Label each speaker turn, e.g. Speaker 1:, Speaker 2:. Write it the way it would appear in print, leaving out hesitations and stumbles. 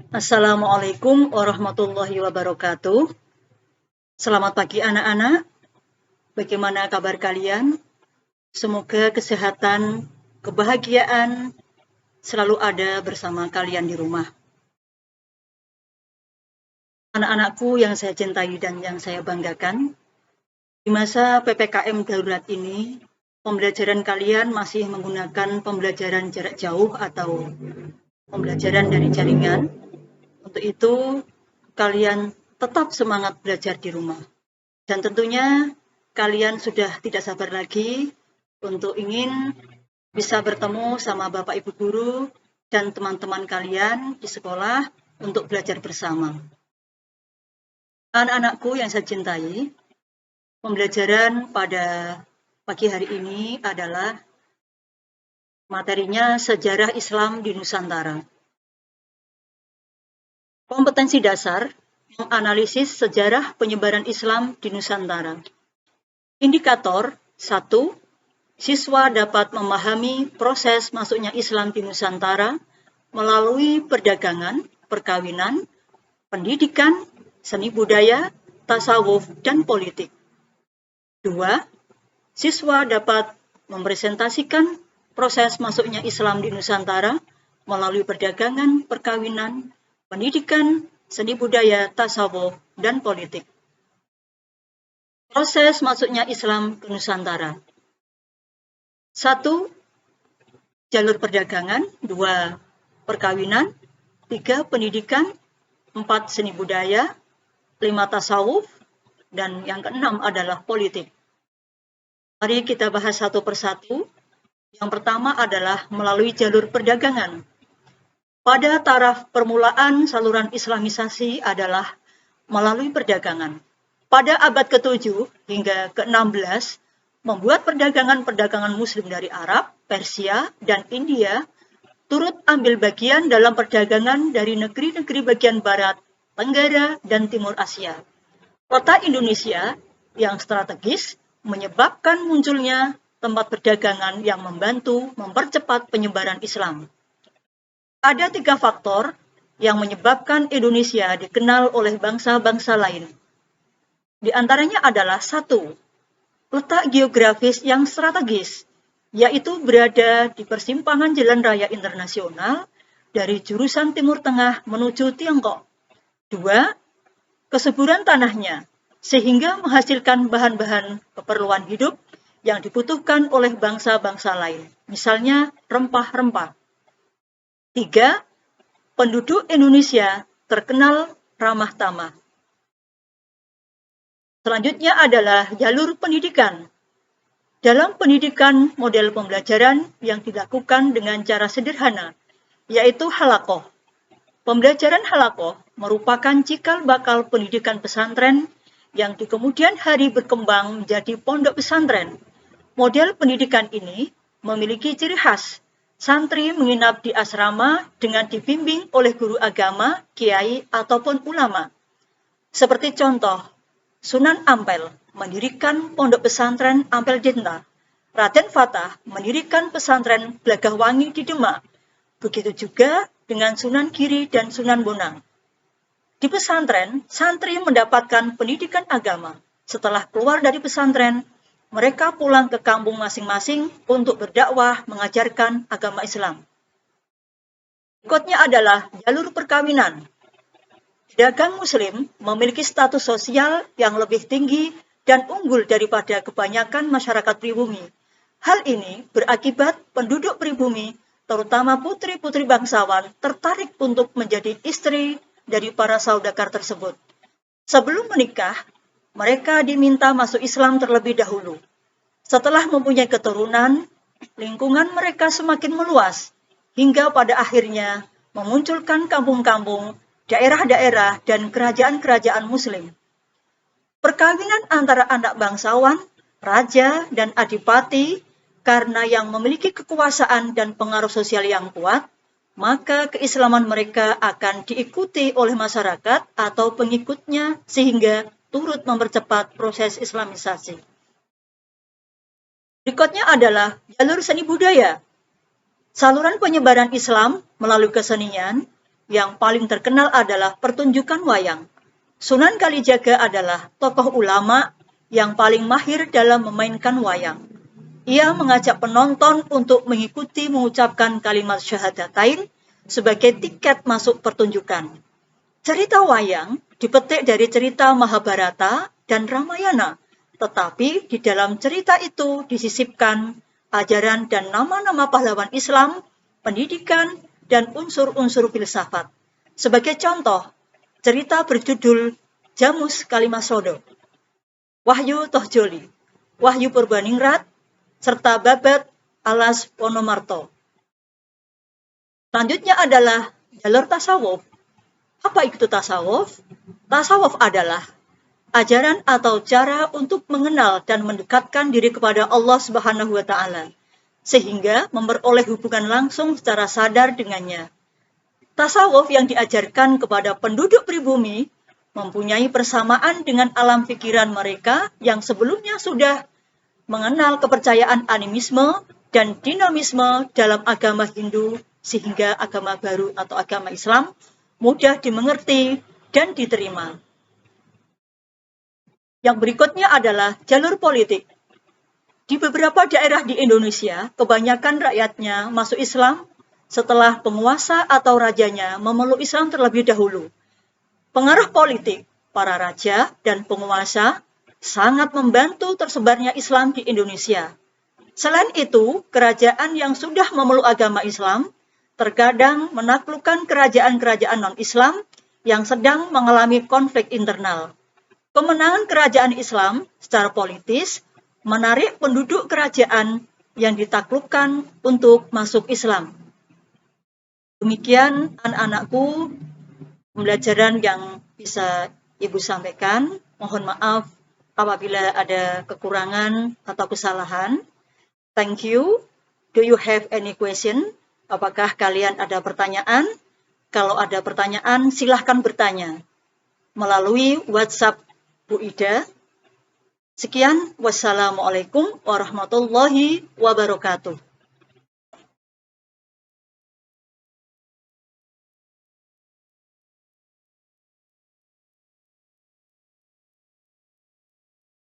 Speaker 1: Assalamualaikum warahmatullahi wabarakatuh. Selamat pagi anak-anak. Bagaimana kabar kalian? Semoga kesehatan, kebahagiaan selalu ada bersama kalian di rumah. Anak-anakku yang saya cintai dan yang saya banggakan, di masa PPKM darurat ini, pembelajaran kalian masih menggunakan pembelajaran jarak jauh atau pembelajaran dari jaringan. Untuk itu, kalian tetap semangat belajar di rumah. Dan tentunya kalian sudah tidak sabar lagi untuk ingin bisa bertemu sama Bapak Ibu Guru dan teman-teman kalian di sekolah untuk belajar bersama. Anak-anakku yang saya cintai, pembelajaran pada pagi hari ini adalah materinya Sejarah Islam di Nusantara. Kompetensi dasar menganalisis sejarah penyebaran Islam di Nusantara. Indikator 1. Siswa dapat memahami proses masuknya Islam di Nusantara melalui perdagangan, perkawinan, pendidikan, seni budaya, tasawuf, dan politik. 2. Siswa dapat mempresentasikan proses masuknya Islam di Nusantara melalui perdagangan, perkawinan, pendidikan, seni budaya, tasawuf, dan politik. Proses masuknya Islam ke Nusantara. 1. Jalur perdagangan. 2. Perkawinan. 3. Pendidikan. 4. Seni budaya. 5. Tasawuf. Dan yang keenam adalah politik. Mari kita bahas satu persatu. Yang pertama adalah melalui jalur perdagangan. Pada taraf permulaan saluran Islamisasi adalah melalui perdagangan. Pada abad ke-7 hingga ke-16, membuat perdagangan-perdagangan Muslim dari Arab, Persia, dan India turut ambil bagian dalam perdagangan dari negeri-negeri bagian Barat, Tenggara, dan Timur Asia. Kota Indonesia yang strategis menyebabkan munculnya tempat perdagangan yang membantu mempercepat penyebaran Islam. Ada 3 faktor yang menyebabkan Indonesia dikenal oleh bangsa-bangsa lain. Di antaranya adalah 1. Letak geografis yang strategis, yaitu berada di persimpangan jalan raya internasional dari jurusan Timur Tengah menuju Tiongkok. 2. Kesuburan tanahnya, sehingga menghasilkan bahan-bahan keperluan hidup yang dibutuhkan oleh bangsa-bangsa lain, misalnya rempah-rempah. 3. Penduduk Indonesia terkenal ramah tamah. Selanjutnya adalah jalur pendidikan. Dalam pendidikan, model pembelajaran yang dilakukan dengan cara sederhana, yaitu halakoh. Pembelajaran halakoh merupakan cikal bakal pendidikan pesantren yang di kemudian hari berkembang menjadi pondok pesantren. Model pendidikan ini memiliki ciri khas. Santri menginap di asrama dengan dibimbing oleh guru agama, kiai, ataupun ulama. Seperti contoh, Sunan Ampel mendirikan pondok pesantren Ampel Denta. Raden Fatah mendirikan pesantren Blagahwangi di Demak. Begitu juga dengan Sunan Giri dan Sunan Bonang. Di pesantren, santri mendapatkan pendidikan agama. Setelah keluar dari pesantren, mereka pulang ke kampung masing-masing untuk berdakwah mengajarkan agama Islam. Berikutnya adalah jalur perkawinan. Pedagang Muslim memiliki status sosial yang lebih tinggi dan unggul daripada kebanyakan masyarakat pribumi. Hal ini berakibat penduduk pribumi, terutama putri-putri bangsawan, tertarik untuk menjadi istri dari para saudagar tersebut. Sebelum menikah, mereka diminta masuk Islam terlebih dahulu. Setelah mempunyai keturunan, lingkungan mereka semakin meluas, hingga pada akhirnya memunculkan kampung-kampung, daerah-daerah, dan kerajaan-kerajaan Muslim. Perkawinan antara anak bangsawan, raja, dan adipati, karena yang memiliki kekuasaan dan pengaruh sosial yang kuat, maka keislaman mereka akan diikuti oleh masyarakat atau pengikutnya sehingga turut mempercepat proses Islamisasi. Berikutnya adalah jalur seni budaya. Saluran penyebaran Islam melalui kesenian yang paling terkenal adalah pertunjukan wayang. Sunan Kalijaga adalah tokoh ulama yang paling mahir dalam memainkan wayang. Ia mengajak penonton untuk mengikuti mengucapkan kalimat syahadatain sebagai tiket masuk pertunjukan. Cerita wayang dipetik dari cerita Mahabharata dan Ramayana, tetapi di dalam cerita itu disisipkan ajaran dan nama-nama pahlawan Islam, pendidikan, dan unsur-unsur filsafat. Sebagai contoh, cerita berjudul Jamus Kalimasodo, Wahyu Tohjoli, Wahyu Purbaningrat, serta Babad Alas Wonomarto. Selanjutnya adalah jalur tasawuf. Apa itu tasawuf? Tasawuf adalah ajaran atau cara untuk mengenal dan mendekatkan diri kepada Allah Subhanahu wa Ta'ala, sehingga memperoleh hubungan langsung secara sadar dengannya. Tasawuf yang diajarkan kepada penduduk pribumi mempunyai persamaan dengan alam pikiran mereka yang sebelumnya sudah mengenal kepercayaan animisme dan dinamisme dalam agama Hindu, sehingga agama baru atau agama Islam mudah dimengerti dan diterima. Yang berikutnya adalah jalur politik. Di beberapa daerah di Indonesia, kebanyakan rakyatnya masuk Islam setelah penguasa atau rajanya memeluk Islam terlebih dahulu. Pengaruh politik, para raja dan penguasa sangat membantu tersebarnya Islam di Indonesia. Selain itu, kerajaan yang sudah memeluk agama Islam terkadang menaklukkan kerajaan-kerajaan non-Islam yang sedang mengalami konflik internal. Kemenangan kerajaan Islam secara politis menarik penduduk kerajaan yang ditaklukkan untuk masuk Islam. Demikian anak-anakku, pembelajaran yang bisa Ibu sampaikan. Mohon maaf apabila ada kekurangan atau kesalahan. Thank you. Do you have any question? Apakah kalian ada pertanyaan? Kalau ada pertanyaan, silahkan bertanya melalui WhatsApp Bu Ida. Sekian, wassalamualaikum warahmatullahi wabarakatuh.